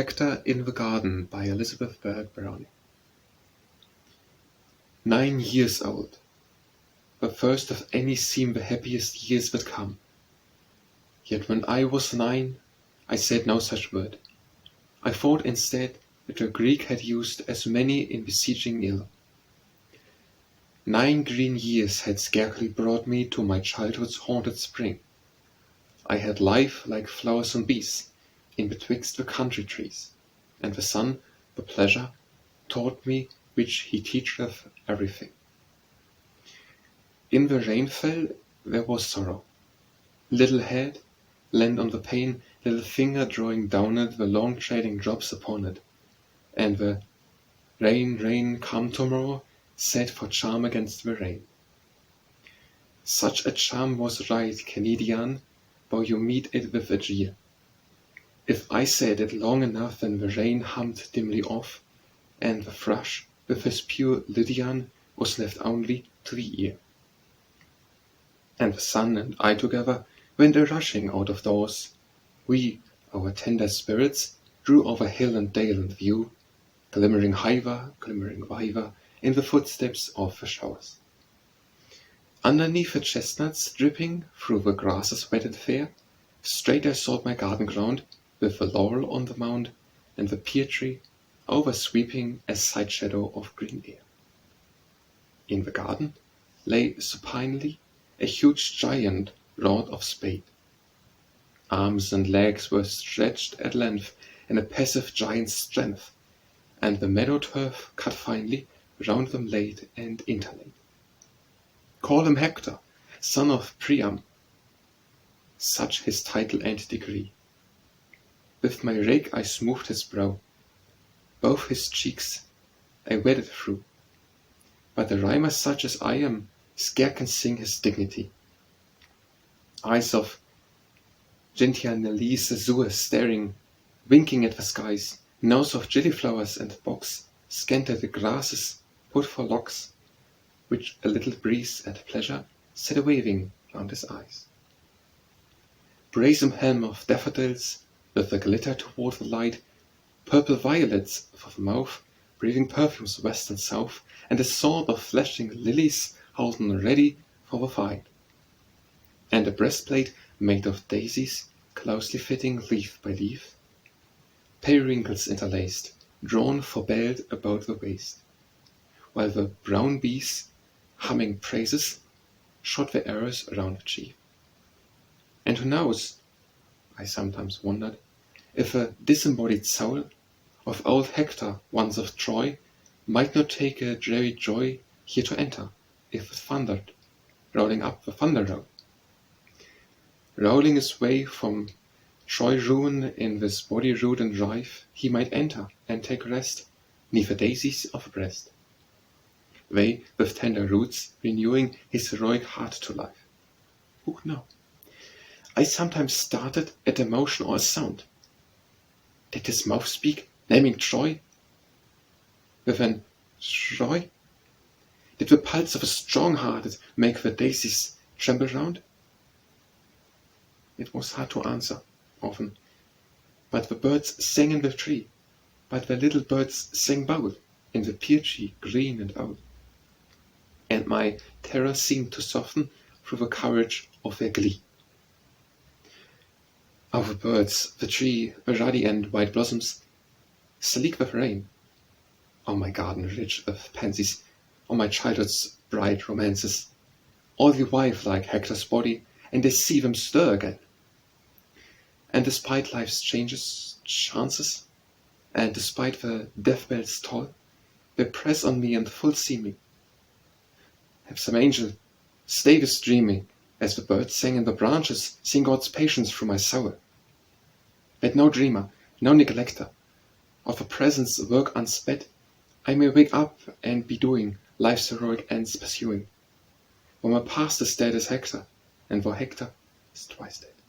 Hector in the Garden by Elizabeth Barrett Browning. 9 years old. The first of any seem the happiest years that come. Yet when I was 9, I said no such word. I thought instead that the Greek had used as many in besieging Ilium. 9 green years had scarcely brought me to my childhood's haunted spring. I had life like flowers and bees, in betwixt the country trees, and the sun, the pleasure, taught me which he teacheth everything. In the rainfall there was sorrow. Little head leant on the pane, little finger drawing down it the long trailing drops upon it, and the rain, rain, come tomorrow, said for charm against the rain. Such a charm was right, Canidian, though you meet it with a jeer. If I said it long enough, then the rain hummed dimly off, and the thrush, with his pure Lydian, was left only to the ear. And the sun and I together went a-rushing out of doors. We, our tender spirits, drew over hill and dale and view, glimmering hiver, glimmering viver, in the footsteps of the showers. Underneath the chestnuts dripping, through the grasses wet and fair, straight I sought my garden ground, with the laurel on the mound, and the pear tree oversweeping a side shadow of green air. In the garden lay supinely a huge giant wrought of spade. Arms and legs were stretched at length in a passive giant's strength, and the meadow turf cut finely round them laid and interlaid. Call him Hector, son of Priam, such his title and degree. With my rake I smoothed his brow, both his cheeks I wetted through, but a rhymer such as I am scarce can sing his dignity. Eyes of gentianelise azure staring, winking at the skies, nose of gillyflowers and box, scanted the grasses, put for locks, which a little breeze at pleasure set a-waving round his eyes. Brazen helm of daffodils, with a glitter toward the light, purple violets for the mouth, breathing perfumes west and south, and a sword of flashing lilies holden ready for the fight, and a breastplate made of daisies, closely fitting leaf by leaf, periwinkles interlaced, drawn for belt about the waist, while the brown bees, humming praises, shot their arrows around the chief. And who knows, I sometimes wondered, if a disembodied soul of old Hector, once of Troy, might not take a dreary joy here to enter, if it thundered, rolling up the thunder road. Rolling his way from Troy ruin in this body rude and rife, he might enter and take rest 'neath the daisies of a breast, they with tender roots renewing his heroic heart to life. Who could know? I sometimes started at a motion or a sound. Did his mouth speak, naming Troy? With an Troy? Did the pulse of a strong-hearted make the daisies tremble round? It was hard to answer, often. But the birds sang in the tree, but the little birds sang both, in the pear tree, green and old. And my terror seemed to soften through the courage of their glee. Oh, the birds, the tree, the ruddy and white blossoms, sleek with rain. Oh, my garden rich with pansies, oh, my childhood's bright romances, all revive like Hector's body, and I see them stir again. And despite life's chances, and despite the death bell's toll, they press on me and full see me. Have some angel stay this dreaming, as the birds sang in the branches, sing God's patience through my soul. Let no dreamer, no neglecter, of the presence work unsped, I may wake up and be doing life's heroic ends pursuing, for my past is dead as Hector, and for Hector is twice dead.